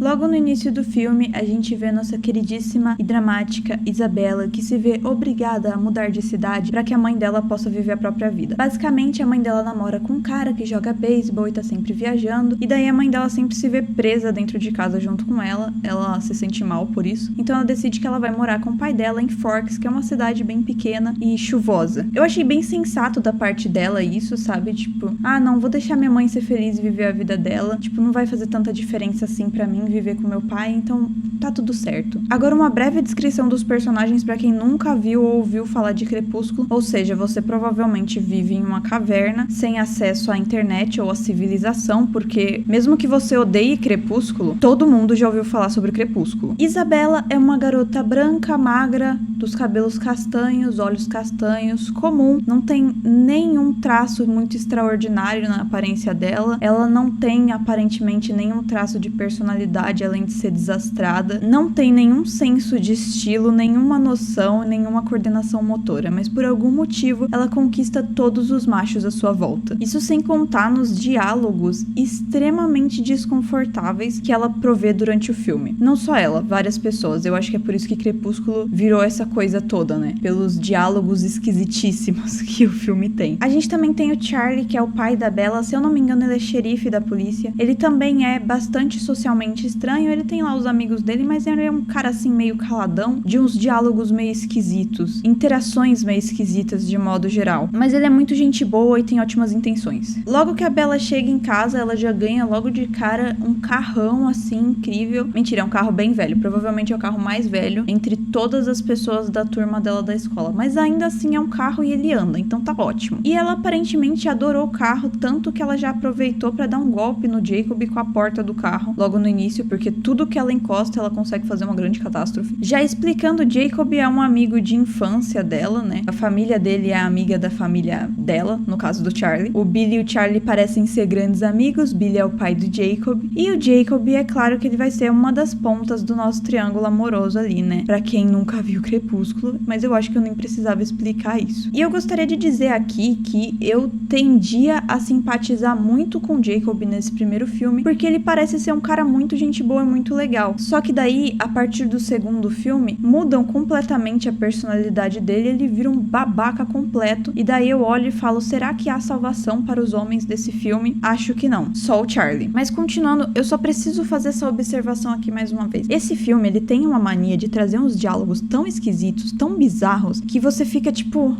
Logo no início do filme, a gente vê nossa queridíssima e dramática Isabela, que se vê obrigada a mudar de cidade para que a mãe dela possa viver a própria vida. Basicamente, a mãe dela namora com um cara que joga beisebol e tá sempre viajando, e daí a mãe dela sempre se vê presa dentro de casa junto com ela se sente mal por isso, então ela decide que ela vai morar com o pai dela em Forks, que é uma cidade bem pequena e chuvosa. Eu achei bem sensato da parte dela isso, sabe? Tipo, não, vou deixar minha mãe ser feliz e viver a vida dela, tipo, não vai fazer tanta diferença assim pra mim viver com meu pai, então tá tudo certo. Agora uma breve descrição dos personagens pra quem nunca viu ou ouviu falar de Crepúsculo, ou seja, você provavelmente vive em uma caverna, sem acesso à internet ou à civilização, porque mesmo que você odeie Crepúsculo, todo mundo já ouviu falar sobre Crepúsculo. Isabela é uma garota branca, magra, dos cabelos castanhos, olhos castanhos, comum, não tem nenhum traço muito extraordinário na aparência dela, ela não tem aparentemente nenhum traço de personalidade além de ser desastrada, não tem nenhum senso de estilo, nenhuma noção, nenhuma coordenação motora, mas por algum motivo ela conquista todos os machos à sua volta. Isso sem contar nos diálogos extremamente desconfortáveis que ela provê durante o filme. Não só ela, várias pessoas. Eu acho que é por isso que Crepúsculo virou essa coisa toda, né? Pelos diálogos esquisitíssimos que o filme tem. A gente também tem o Charlie, que é o pai da Bella. Se eu não me engano, ele é xerife da polícia. Ele também é bastante socialmente estranho. Ele tem lá os amigos dele, mas ele é um cara assim meio caladão, de uns diálogos meio esquisitos, interações meio esquisitas de modo geral. Mas ele é muito gente boa e tem ótimas intenções. Logo que a Bella chega em casa, ela já ganha logo de cara um carrão assim incrível. Mentira, é um carro bem velho. Provavelmente é o carro mais velho entre todas as pessoas da turma dela da escola. Mas ainda assim é um carro e ele anda, então tá ótimo. E ela aparentemente adorou o carro, tanto que ela já aproveitou pra dar um golpe no Jacob com a porta do carro logo no início, porque tudo que ela encosta ela consegue fazer uma grande catástrofe. Já explicando, Jacob é um amigo de infância dela, né? A família dele é amiga da família dela, no caso do Charlie. O Billy e o Charlie parecem ser grandes amigos. Billy é o pai do Jacob. E o Jacob, é claro que ele vai ser uma das pontas do nosso triângulo amoroso ali, né? Pra quem nunca viu Crepúsculo, mas eu acho que eu nem precisava explicar isso. E eu gostaria de dizer aqui que eu tendia a simpatizar muito com Jacob nesse primeiro filme, porque ele parece ser um cara muito gente boa e muito legal. Só que daí, a partir do segundo filme, mudam completamente a personalidade dele, ele vira um babaca completo, e daí eu olho e falo, será que há salvação para os homens desse filme? Acho que não, só o Charlie. Mas continuando, eu só preciso fazer essa observação aqui mais uma vez. Esse filme, ele tem uma mania de trazer uns diálogos tão esquisitos, tão bizarros, que você fica tipo,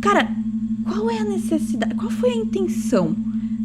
cara, qual é a necessidade? Qual foi a intenção?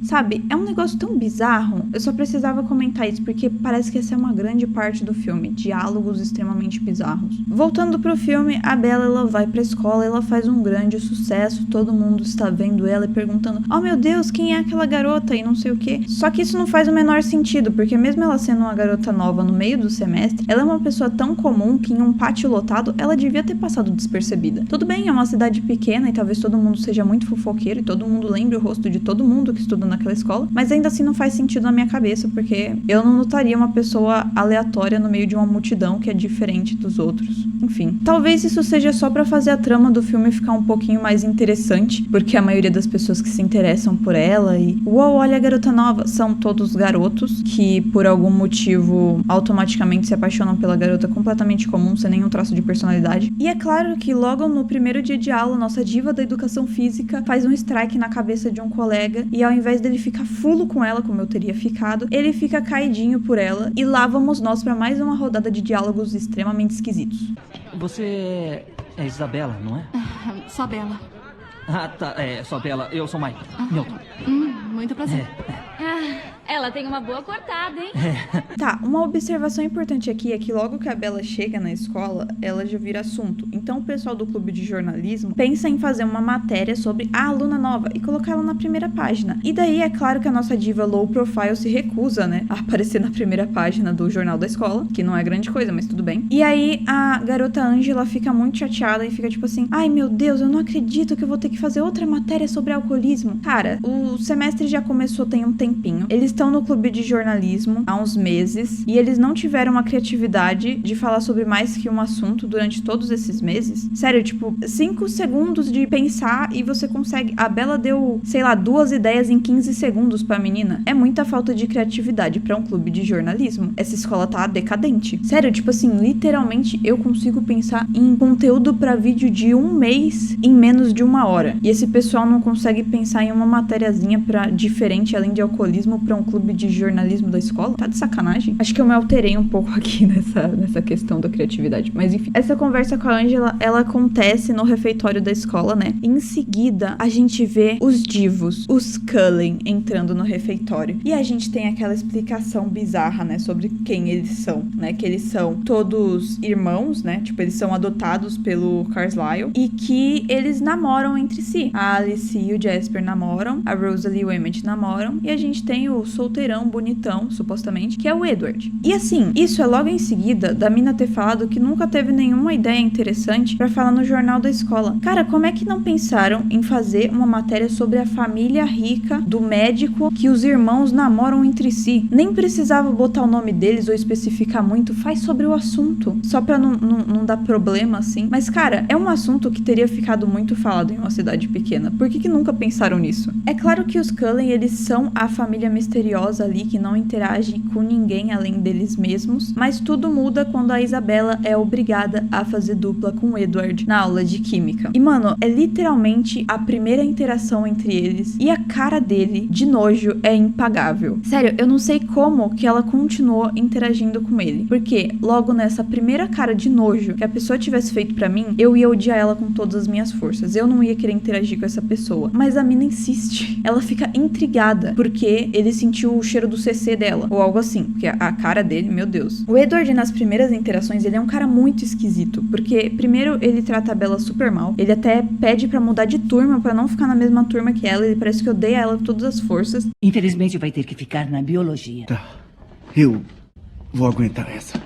Sabe, é um negócio tão bizarro. Eu só precisava comentar isso, porque parece que essa é uma grande parte do filme. Diálogos extremamente bizarros. Voltando pro filme, a Bella, ela vai pra escola, ela faz um grande sucesso, todo mundo está vendo ela e perguntando, oh meu Deus, quem é aquela garota? E não sei o que. Só que isso não faz o menor sentido, porque mesmo ela sendo uma garota nova no meio do semestre, ela é uma pessoa tão comum que em um pátio lotado, ela devia ter passado despercebida. Tudo bem, é uma cidade pequena e talvez todo mundo seja muito fofoqueiro e todo mundo lembre o rosto de todo mundo que estuda naquela escola, mas ainda assim não faz sentido na minha cabeça, porque eu não notaria uma pessoa aleatória no meio de uma multidão que é diferente dos outros. Enfim, talvez isso seja só pra fazer a trama do filme ficar um pouquinho mais interessante, porque a maioria das pessoas que se interessam por ela e uou, olha a garota nova, são todos garotos que por algum motivo automaticamente se apaixonam pela garota completamente comum, sem nenhum traço de personalidade. E é claro que logo no primeiro dia de aula, nossa diva da educação física faz um strike na cabeça de um colega e ao invés dele ficar fulo com ela, como eu teria ficado, ele fica caidinho por ela e lá vamos nós pra mais uma rodada de diálogos extremamente esquisitos. Você é Isabela, não é? Só Bela. Ah, tá. Só Bela. Eu sou Mike. Milton. Muito prazer. Ela tem uma boa cortada, hein? Tá, uma observação importante aqui é que logo que a Bella chega na escola, ela já vira assunto. Então o pessoal do clube de jornalismo pensa em fazer uma matéria sobre a aluna nova e colocar ela na primeira página. E daí é claro que a nossa diva low profile se recusa, né, a aparecer na primeira página do jornal da escola, que não é grande coisa, mas tudo bem. E aí a garota Angela fica muito chateada e fica tipo assim, ai meu Deus, eu não acredito que eu vou ter que fazer outra matéria sobre alcoolismo. Cara, o semestre já começou tem um tempinho. Eles estão no clube de jornalismo há uns meses e eles não tiveram a criatividade de falar sobre mais que um assunto durante todos esses meses. Sério, tipo, 5 segundos de pensar e você consegue. A Bella deu, sei lá, 2 ideias em 15 segundos pra menina. É muita falta de criatividade pra um clube de jornalismo. Essa escola tá decadente. Sério, tipo assim, literalmente eu consigo pensar em conteúdo pra vídeo de 1 mês em menos de 1 hora. E esse pessoal não consegue pensar em uma matériazinha diferente, além de alcoolismo, pra um clube de jornalismo da escola? Tá de sacanagem? Acho que eu me alterei um pouco aqui nessa questão da criatividade. Mas enfim, essa conversa com a Angela, ela acontece no refeitório da escola, né? Em seguida, a gente vê os divos, os Cullen, entrando no refeitório. E a gente tem aquela explicação bizarra, né? Sobre quem eles são, né? Que eles são todos irmãos, né? Tipo, eles são adotados pelo Carlisle e que eles namoram entre si. A Alice e o Jasper namoram, a Rosalie e o Emmett namoram, e a gente tem o solteirão bonitão, supostamente, que é o Edward. E assim, isso é logo em seguida da mina ter falado que nunca teve nenhuma ideia interessante pra falar no jornal da escola. Cara, como é que não pensaram em fazer uma matéria sobre a família rica do médico que os irmãos namoram entre si? Nem precisava botar o nome deles ou especificar muito, faz sobre o assunto, só pra não dar problema assim. Mas cara, é um assunto que teria ficado muito falado em uma cidade pequena. Por que nunca pensaram nisso? É claro que os Cullen, eles são a família misteriosa ali que não interage com ninguém além deles mesmos, mas tudo muda quando a Isabella é obrigada a fazer dupla com o Edward na aula de química. E mano, é literalmente a primeira interação entre eles e a cara dele de nojo é impagável. Sério, eu não sei como que ela continuou interagindo com ele, porque logo nessa primeira cara de nojo que a pessoa tivesse feito pra mim, eu ia odiar ela com todas as minhas forças. Eu não ia querer interagir com essa pessoa. Mas a mina insiste. Ela fica intrigada porque ele sentiu o cheiro do CC dela, ou algo assim, porque a cara dele, meu Deus. O Edward, nas primeiras interações, ele é um cara muito esquisito, porque primeiro ele trata a Bella super mal, ele até pede pra mudar de turma, pra não ficar na mesma turma que ela, ele parece que odeia ela com todas as forças. Infelizmente vai ter que ficar na biologia. Tá, eu vou aguentar essa.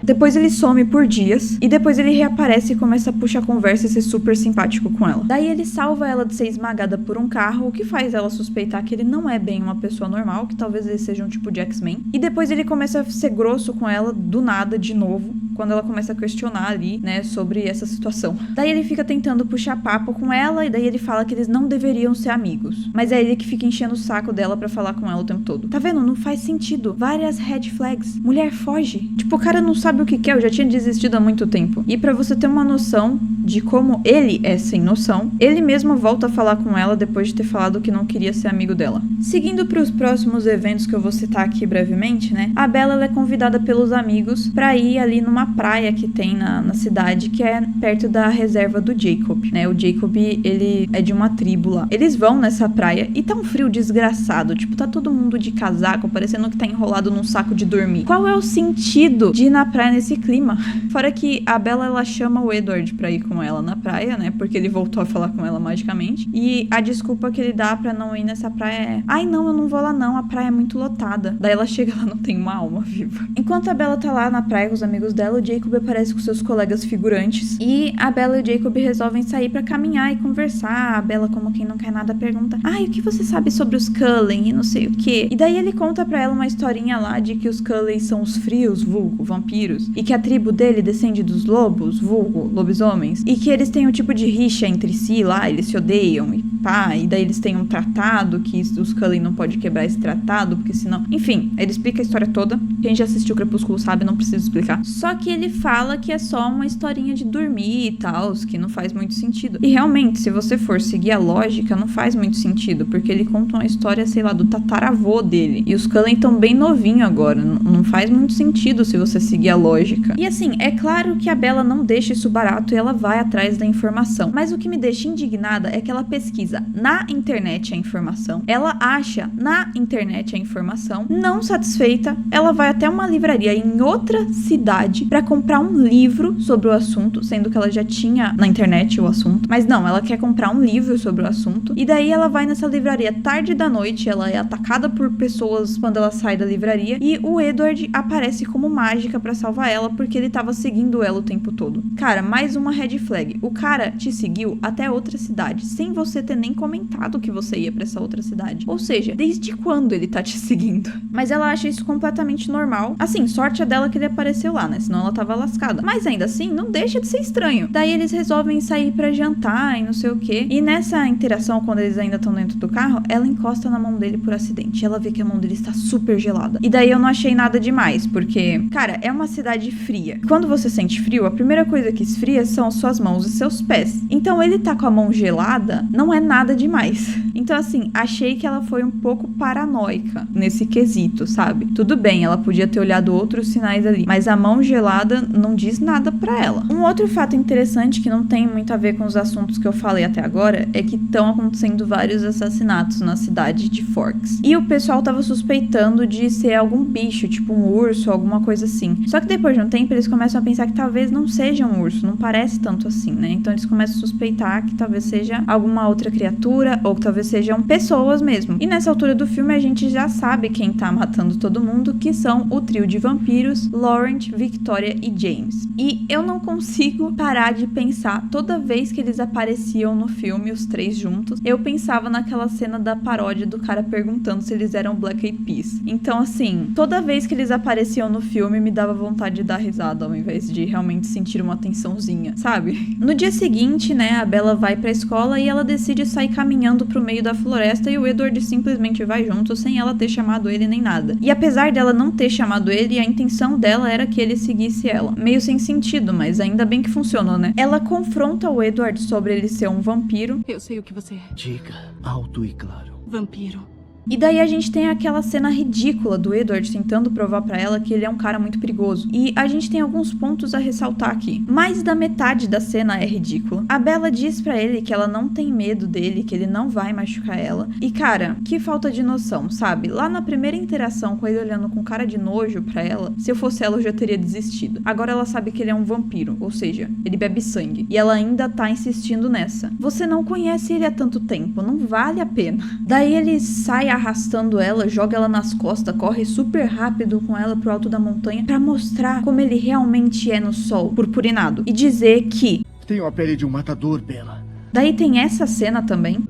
Depois ele some por dias, e depois ele reaparece e começa a puxar conversa e ser super simpático com ela. Daí ele salva ela de ser esmagada por um carro, o que faz ela suspeitar que ele não é bem uma pessoa normal, que talvez ele seja um tipo de X-Men. E depois ele começa a ser grosso com ela, do nada, de novo, quando ela começa a questionar ali, né, sobre essa situação. Daí ele fica tentando puxar papo com ela, e daí ele fala que eles não deveriam ser amigos. Mas é ele que fica enchendo o saco dela pra falar com ela o tempo todo. Tá vendo? Não faz sentido. Várias red flags. Mulher foge. Tipo, o cara não sabe o que quer, eu já tinha desistido há muito tempo. E pra você ter uma noção de como ele é sem noção, ele mesmo volta a falar com ela depois de ter falado que não queria ser amigo dela. Seguindo pros próximos eventos que eu vou citar aqui brevemente, né? A Bella, ela é convidada pelos amigos pra ir ali numa praia que tem na cidade, que é perto da reserva do Jacob, né? O Jacob, ele é de uma tribo lá. Eles vão nessa praia e tá um frio desgraçado, tipo, tá todo mundo de casaco, parecendo que tá enrolado num saco de dormir. Qual é o sentido de ir na praia nesse clima? Fora que a Bella, ela chama o Edward pra ir com ela na praia, né? Porque ele voltou a falar com ela magicamente. E a desculpa que ele dá pra não ir nessa praia é: ai, não, eu não vou lá não, a praia é muito lotada. Daí ela chega lá, não tem uma alma viva. Enquanto a Bella tá lá na praia com os amigos dela, o Jacob aparece com seus colegas figurantes. E a Bella e o Jacob resolvem sair pra caminhar e conversar. A Bella, como quem não quer nada, pergunta: ai, o que você sabe sobre os Cullen e não sei o quê? E daí ele conta pra ela uma historinha lá de que os Cullen são os frios, vulgo, vampiros, e que a tribo dele descende dos lobos, vulgo, lobisomens, e que eles têm um tipo de rixa entre si lá, eles se odeiam e pá, e daí eles têm um tratado que os Cullen não pode quebrar esse tratado, porque senão... Enfim, ele explica a história toda. Quem já assistiu Crepúsculo sabe, não precisa explicar. Só que ele fala que é só uma historinha de dormir e tal, que não faz muito sentido. E realmente, se você for seguir a lógica, não faz muito sentido, porque ele conta uma história, sei lá, do tataravô dele. E os Cullen estão bem novinhos agora. Não faz muito sentido se você seguir a lógica. E assim, é claro que a Bella não deixa isso barato e ela vai atrás da informação. Mas o que me deixa indignada é que ela pesquisa na internet a informação, ela acha na internet a informação, não satisfeita, ela vai até uma livraria em outra cidade pra comprar um livro sobre o assunto, sendo que ela já tinha na internet o assunto. Mas não, ela quer comprar um livro sobre o assunto. E daí ela vai nessa livraria tarde da noite, ela é atacada por pessoas quando ela sai da livraria. E o Edward aparece como mágica pra salvar ela, porque ele tava seguindo ela o tempo todo. Cara, mais uma red flag. O cara te seguiu até outra cidade, sem você ter nem comentado que você ia pra essa outra cidade. Ou seja, desde quando ele tá te seguindo? Mas ela acha isso completamente normal. Assim, sorte a dela que ele apareceu lá, né? Senão ela tava lascada. Mas ainda assim, não deixa de ser estranho. Daí eles resolvem sair pra jantar e não sei o quê. E nessa interação, quando eles ainda estão dentro do carro, ela encosta na mão dele por acidente. Ela vê que a mão dele está super gelada. E daí eu não achei nada demais, porque, cara, é uma cidade fria. Quando você sente frio, a primeira coisa que esfria são suas mãos e seus pés. Então ele tá com a mão gelada, não é nada demais. Então assim, achei que ela foi um pouco paranoica nesse quesito, sabe? Tudo bem, ela podia ter olhado outros sinais ali, mas a mão gelada não diz nada pra ela. Um outro fato interessante que não tem muito a ver com os assuntos que eu falei até agora é que estão acontecendo vários assassinatos na cidade de Forks. E o pessoal tava suspeitando de ser algum bicho, tipo um urso, alguma coisa assim. Só que depois de um tempo eles começam a pensar que talvez não seja um urso, não parece tanto assim, né? Então eles começam a suspeitar que talvez seja alguma outra criatura ou que talvez sejam pessoas mesmo. E nessa altura do filme a gente já sabe quem tá matando todo mundo, que são o trio de vampiros, Laurent, Victoria e James. E eu não consigo parar de pensar, toda vez que eles apareciam no filme, os três juntos, eu pensava naquela cena da paródia do cara perguntando se eles eram Black Eyed Peas. Então assim, toda vez que eles apareciam no filme me dava vontade de dar risada ao invés de realmente sentir uma tensãozinha, sabe? No dia seguinte, né, a Bella vai pra escola e ela decide sair caminhando pro meio da floresta e o Edward simplesmente vai junto sem ela ter chamado ele nem nada. E apesar dela não ter chamado ele, a intenção dela era que ele seguisse ela. Meio sem sentido, mas ainda bem que funcionou, né? Ela confronta o Edward sobre ele ser um vampiro. Eu sei o que você é. Diga alto e claro. Vampiro. E daí a gente tem aquela cena ridícula do Edward tentando provar pra ela que ele é um cara muito perigoso. E a gente tem alguns pontos a ressaltar aqui. Mais da metade da cena é ridícula. A Bella diz pra ele que ela não tem medo dele, que ele não vai machucar ela. E cara, que falta de noção, sabe? Lá na primeira interação com ele olhando com cara de nojo pra ela, se eu fosse ela eu já teria desistido. Agora ela sabe que ele é um vampiro, ou seja, ele bebe sangue. E ela ainda tá insistindo nessa. Você não conhece ele há tanto tempo, não vale a pena. Daí ele sai arrastando ela, joga ela nas costas, corre super rápido com ela pro alto da montanha pra mostrar como ele realmente é no sol, purpurinado. E dizer que... Tenho a pele de um matador, Bella. Daí tem essa cena também.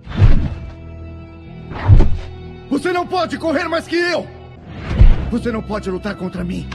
Você não pode correr mais que eu! Você não pode lutar contra mim!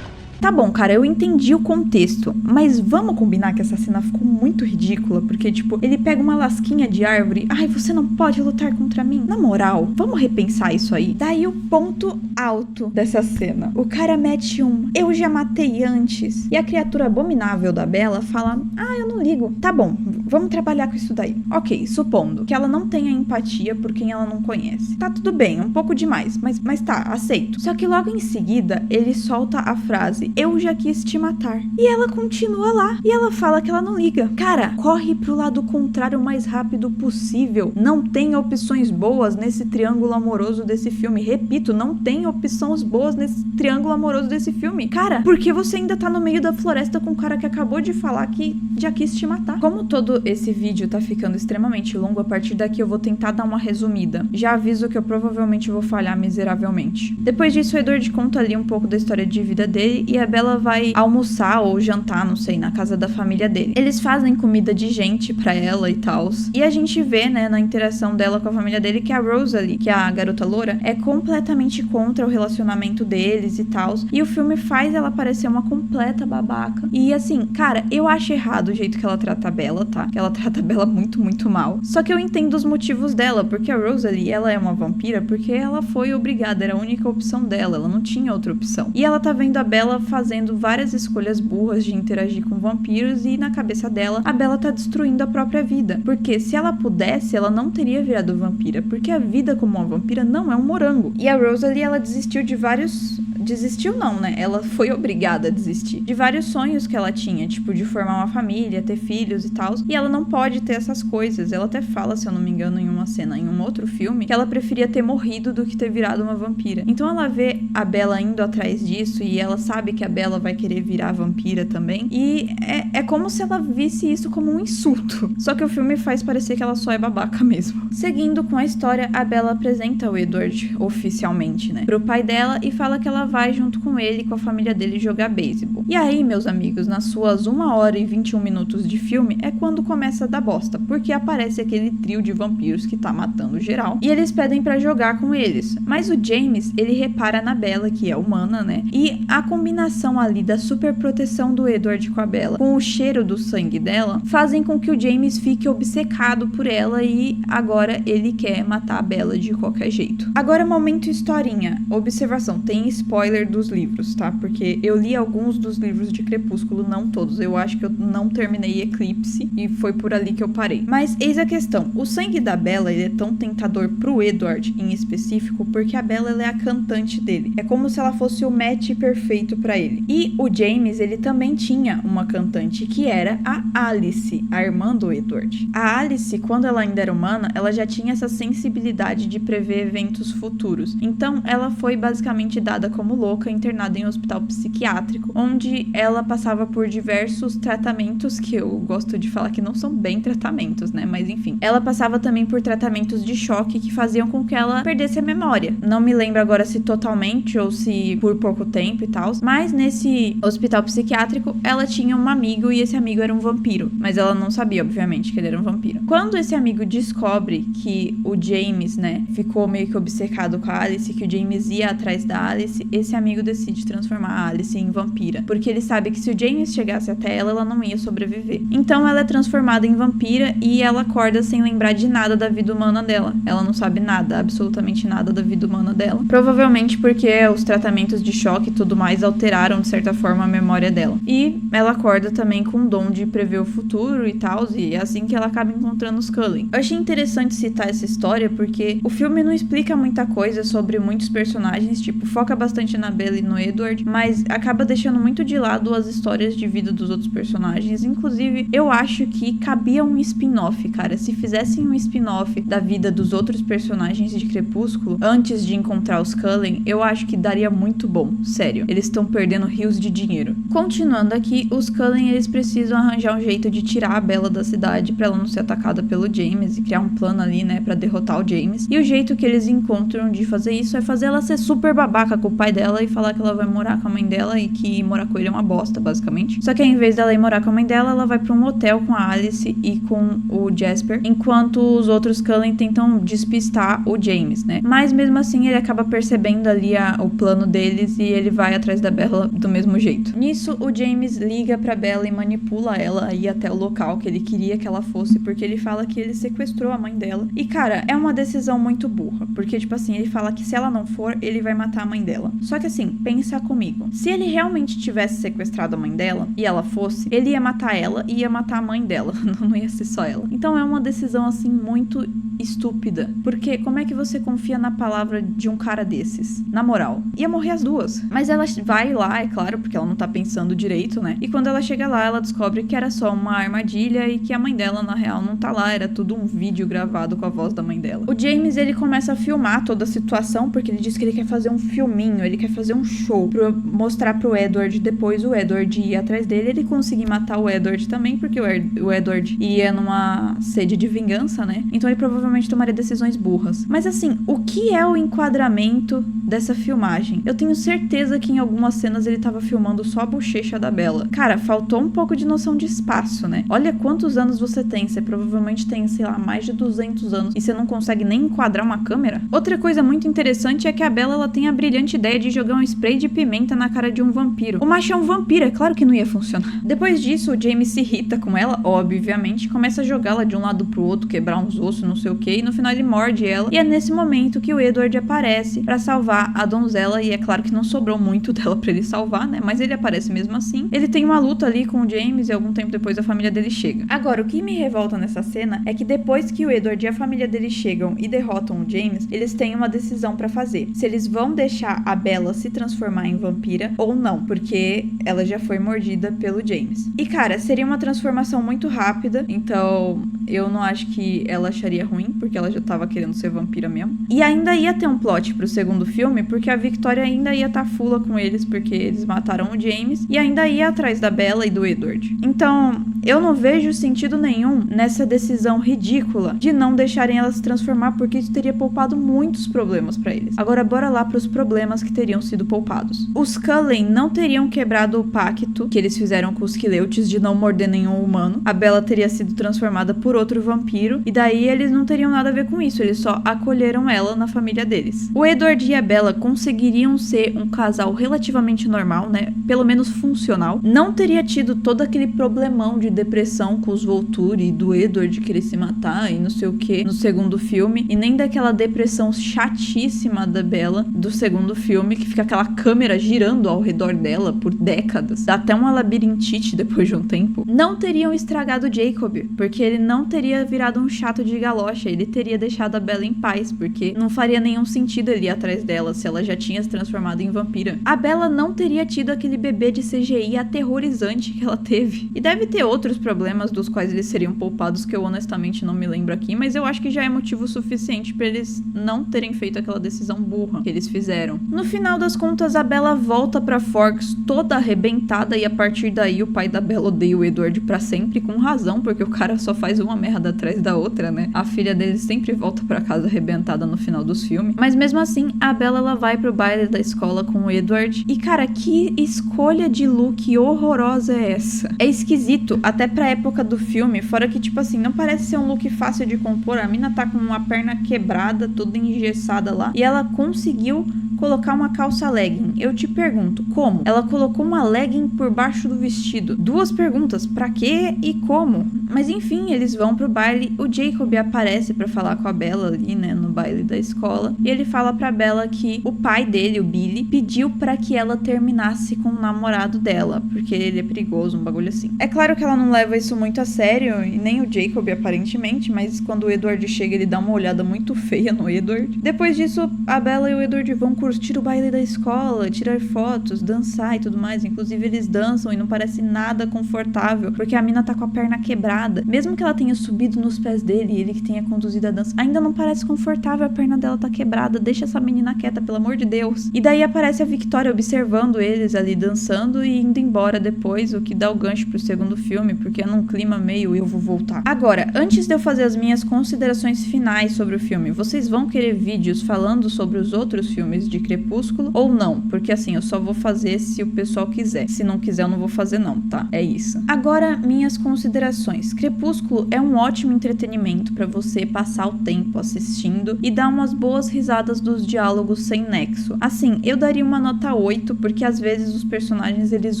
Tá bom, cara, eu entendi o contexto, mas vamos combinar que essa cena ficou muito ridícula, porque, tipo, ele pega uma lasquinha de árvore, ai, você não pode lutar contra mim. Na moral, vamos repensar isso aí. Daí o ponto alto dessa cena. O cara mete um, eu já matei antes, e a criatura abominável da Bella fala, ah, eu não ligo. Tá bom, vamos trabalhar com isso daí. Ok, supondo que ela não tenha empatia por quem ela não conhece. Tá tudo bem, um pouco demais, mas tá, aceito. Só que logo em seguida, ele solta a frase, eu já quis te matar. E ela continua lá. E ela fala que ela não liga. Cara, corre pro lado contrário o mais rápido possível. Não tem opções boas nesse triângulo amoroso desse filme. Repito, não tem opções boas nesse triângulo amoroso desse filme. Cara, porque você ainda tá no meio da floresta com um cara que acabou de falar que já quis te matar. Como todo esse vídeo tá ficando extremamente longo, a partir daqui eu vou tentar dar uma resumida. Já aviso que eu provavelmente vou falhar miseravelmente. Depois disso, o Edward conta ali um pouco da história de vida dele e a Bella vai almoçar ou jantar, não sei, na casa da família dele. Eles fazem comida de gente pra ela e tal. E a gente vê, né, na interação dela com a família dele, que a Rosalie, que é a garota loura, é completamente contra o relacionamento deles e tal. E o filme faz ela parecer uma completa babaca. E assim, cara, eu acho errado o jeito que ela trata a Bella, tá? Que ela trata a Bella muito, muito mal. Só que eu entendo os motivos dela, porque a Rosalie, ela é uma vampira porque ela foi obrigada, era a única opção dela, ela não tinha outra opção. E ela tá vendo a Bella fazendo várias escolhas burras de interagir com vampiros e na cabeça dela, a Bella tá destruindo a própria vida. Porque se ela pudesse, ela não teria virado vampira, porque a vida como uma vampira não é um morango. E a Rosalie, ela desistiu de vários desistiu não, né? Ela foi obrigada a desistir de vários sonhos que ela tinha, tipo, de formar uma família, ter filhos e tal. E ela não pode ter essas coisas. Ela até fala, se eu não me engano, em uma cena, em um outro filme, que ela preferia ter morrido do que ter virado uma vampira. Então ela vê a Bella indo atrás disso e ela sabe que a Bella vai querer virar vampira também. E é como se ela visse isso como um insulto. Só que o filme faz parecer que ela só é babaca mesmo. Seguindo com a história, a Bella apresenta o Edward oficialmente, né, pro pai dela e fala que ela vai junto com ele e com a família dele jogar beisebol. E aí, meus amigos, nas suas 1 hora e 21 minutos de filme é quando começa a dar bosta, porque aparece aquele trio de vampiros que tá matando geral e eles pedem pra jogar com eles. Mas o James, ele repara na Bella, que é humana, né, e a combinação ali da super proteção do Edward com a Bella, com o cheiro do sangue dela, fazem com que o James fique obcecado por ela e agora ele quer matar a Bella de qualquer jeito. Agora, momento historinha. Observação, tem spoiler dos livros, tá? Porque eu li alguns dos livros de Crepúsculo, não todos. Eu acho que eu não terminei Eclipse e foi por ali que eu parei. Mas eis a questão. O sangue da Bella, ele é tão tentador pro Edward em específico porque a Bella, ela é a cantante dele. É como se ela fosse o match perfeito pra ele. E o James, ele também tinha uma cantante que era a Alice, a irmã do Edward. A Alice, quando ela ainda era humana, ela já tinha essa sensibilidade de prever eventos futuros. Então, ela foi basicamente dada como louca, internada em um hospital psiquiátrico, onde ela passava por diversos tratamentos, que eu gosto de falar que não são bem tratamentos, né? Mas enfim. Ela passava também por tratamentos de choque que faziam com que ela perdesse a memória. Não me lembro agora se totalmente ou se por pouco tempo e tal, mas nesse hospital psiquiátrico, ela tinha um amigo e esse amigo era um vampiro. Mas ela não sabia, obviamente, que ele era um vampiro. Quando esse amigo descobre que o James, né, ficou meio que obcecado com a Alice, que o James ia atrás da Alice, esse amigo decide transformar a Alice em vampira, porque ele sabe que se o James chegasse até ela, ela não ia sobreviver. Então ela é transformada em vampira e ela acorda sem lembrar de nada da vida humana dela. Ela não sabe nada, absolutamente nada da vida humana dela. Provavelmente porque os tratamentos de choque e tudo mais alteraram, de certa forma, a memória dela. E ela acorda também com o dom de prever o futuro e tal, e é assim que ela acaba encontrando os Cullen. Eu achei interessante citar essa história porque o filme não explica muita coisa sobre muitos personagens, tipo, foca bastante na Bella e no Edward, mas acaba deixando muito de lado as histórias de vida dos outros personagens. Inclusive, eu acho que cabia um spin-off, cara. Se fizessem um spin-off da vida dos outros personagens de Crepúsculo antes de encontrar os Cullen, eu acho que daria muito bom, sério. Eles estão perdendo rios de dinheiro. Continuando aqui, os Cullen, eles precisam arranjar um jeito de tirar a Bella da cidade pra ela não ser atacada pelo James e criar um plano ali, né, pra derrotar o James. E o jeito que eles encontram de fazer isso é fazer ela ser super babaca com o pai dela e falar que ela vai morar com a mãe dela e que morar com ele é uma bosta, basicamente. Só que ao invés dela ir morar com a mãe dela, ela vai pra um hotel com a Alice e com o Jasper, enquanto os outros Cullen tentam despistar o James, né? Mas mesmo assim, ele acaba percebendo ali o plano deles e ele vai atrás da Bella do mesmo jeito. Nisso, o James liga pra Bella e manipula ela a ir até o local que ele queria que ela fosse, porque ele fala que ele sequestrou a mãe dela. E, cara, é uma decisão muito burra, porque, tipo assim, ele fala que se ela não for, ele vai matar a mãe dela. Só que, assim, pensa comigo. Se ele realmente tivesse sequestrado a mãe dela e ela fosse, ele ia matar ela e ia matar a mãe dela. Não ia ser só ela. Então é uma decisão, assim, muito estúpida. Porque como é que você confia na palavra de um cara desses? Na moral. Ia morrer as duas. Mas ela vai lá, é claro, porque ela não tá pensando direito, né? E quando ela chega lá, ela descobre que era só uma armadilha e que a mãe dela, na real, não tá lá. Era tudo um vídeo gravado com a voz da mãe dela. O James, ele começa a filmar toda a situação, porque ele diz que ele quer fazer um filminho, ele quer fazer um show pra mostrar pro Edward, depois o Edward ir atrás dele, ele conseguir matar o Edward também, porque o Edward ia numa sede de vingança, né? Então ele provavelmente tomaria decisões burras. Mas assim, o que é o enquadramento dessa filmagem? Eu tenho certeza que em algumas cenas ele tava filmando só a bochecha da Bella. Cara, faltou um pouco de noção de espaço, né? Olha quantos anos você tem. Você provavelmente tem, sei lá, mais de 200 anos e você não consegue nem enquadrar uma câmera? Outra coisa muito interessante é que a Bella, ela tem a brilhante ideia de jogar um spray de pimenta na cara de um vampiro. O macho é um vampiro, é claro que não ia funcionar. Depois disso, o James se irrita com ela, obviamente, começa a jogá-la de um lado pro outro, quebrar uns ossos, não sei o que, e no final ele morde ela, e é nesse momento que o Edward aparece pra salvar a donzela, e é claro que não sobrou muito dela pra ele salvar, né, mas ele aparece mesmo assim. Ele tem uma luta ali com o James, e algum tempo depois a família dele chega. Agora, o que me revolta nessa cena é que depois que o Edward e a família dele chegam e derrotam o James, eles têm uma decisão pra fazer. Se eles vão deixar a Bella se transformar em vampira ou não, porque ela já foi mordida pelo James. E cara, seria uma transformação muito rápida, então eu não acho que ela acharia ruim, porque ela já tava querendo ser vampira mesmo. E ainda ia ter um plot pro segundo filme, porque a Victoria ainda ia estar fula com eles, porque eles mataram o James, e ainda ia atrás da Bella e do Edward. Então, eu não vejo sentido nenhum nessa decisão ridícula de não deixarem ela se transformar, porque isso teria poupado muitos problemas pra eles. Agora, bora lá pros problemas que teriam sido poupados. Os Cullen não teriam quebrado o pacto que eles fizeram com os Quileutes de não morder nenhum humano. A Bella teria sido transformada por outro vampiro, e daí eles não teriam nada a ver com isso, eles só acolheram ela na família deles. O Edward e a Bella conseguiriam ser um casal relativamente normal, né? Pelo menos funcional. Não teria tido todo aquele problemão de depressão com os Volturi, do Edward querer se matar e não sei o que no segundo filme, e nem daquela depressão chatíssima da Bella do segundo filme, que fica aquela câmera girando ao redor dela por décadas. Dá até uma labirintite depois de um tempo. Não teriam estragado o Jacob, porque ele não teria virado um chato de galocha, ele teria deixado a Bella em paz, porque não faria nenhum sentido ele ir atrás dela se ela já tinha se transformado em vampira. A Bella não teria tido aquele bebê de CGI aterrorizante que ela teve. E deve ter outros problemas dos quais eles seriam poupados que eu honestamente não me lembro aqui, mas eu acho que já é motivo suficiente pra eles não terem feito aquela decisão burra que eles fizeram. No final das contas, a Bella volta pra Forks toda arrebentada, e a partir daí o pai da Bella odeia o Edward pra sempre, com razão, porque o cara só faz uma merda atrás da outra, né? A filha dele sempre volta pra casa arrebentada no final dos filmes. Mas mesmo assim, a Bella ela vai pro baile da escola com o Edward. E cara, que escolha de look horrorosa é essa? É esquisito, até pra época do filme, fora que tipo assim, não parece ser um look fácil de compor. A mina tá com uma perna quebrada, toda engessada lá, e ela conseguiu colocar uma calça legging. Eu te pergunto, como? Ela colocou uma legging por baixo do vestido. Duas perguntas, pra quê e como? Mas enfim, eles vão pro baile, o Jacob aparece pra falar com a Bella ali, né, no baile da escola, e ele fala pra Bella que o pai dele, o Billy, pediu pra que ela terminasse com o namorado dela, porque ele é perigoso, um bagulho assim. É claro que ela não leva isso muito a sério, e nem o Jacob aparentemente, mas quando o Edward chega, ele dá uma olhada muito feia no Edward. Depois disso, a Bella e o Edward vão curtir o baile da escola, tirar fotos, dançar e tudo mais. Inclusive eles dançam e não parece nada confortável, porque a mina tá com a perna quebrada. Mesmo que ela tenha subido nos pés dele e ele que tenha conduzido a dança, ainda não parece confortável, a perna dela tá quebrada. Deixa essa menina quieta, pelo amor de Deus. E daí aparece a Victoria observando eles ali dançando e indo embora depois, o que dá o gancho pro segundo filme, porque é num clima meio eu vou voltar. Agora, antes de eu fazer as minhas considerações finais sobre o filme, vocês vão querer vídeos falando sobre os outros filmes de Crepúsculo ou não? Porque assim, eu só vou fazer se o pessoal quiser. Se não quiser, eu não vou fazer não, tá? É isso. Agora, minhas considerações. Crepúsculo é um ótimo entretenimento pra você passar o tempo assistindo e dar umas boas risadas dos diálogos sem nexo. Assim, eu daria uma nota 8, porque às vezes os personagens, eles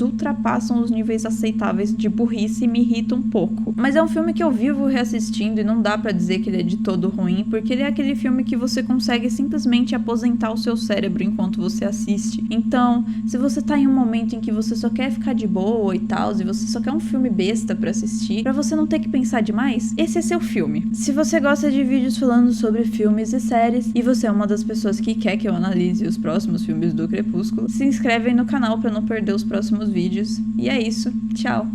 ultrapassam os níveis aceitáveis de burrice e me irritam um pouco. Mas é um filme que eu vivo reassistindo e não dá pra dizer que ele é de todo ruim, porque ele é aquele filme que você consegue simplesmente aposentar o seu cérebro enquanto você assiste. Então, se você tá em um momento em que você só quer ficar de boa e tal, e você só quer um filme besta pra assistir, pra você não ter que pensar demais, esse é seu filme. Se você gosta de vídeos falando sobre filmes e séries, e você é uma das pessoas que quer que eu analise os próximos filmes do Crepúsculo, se inscreve aí no canal pra não perder os próximos vídeos. E é isso. Tchau!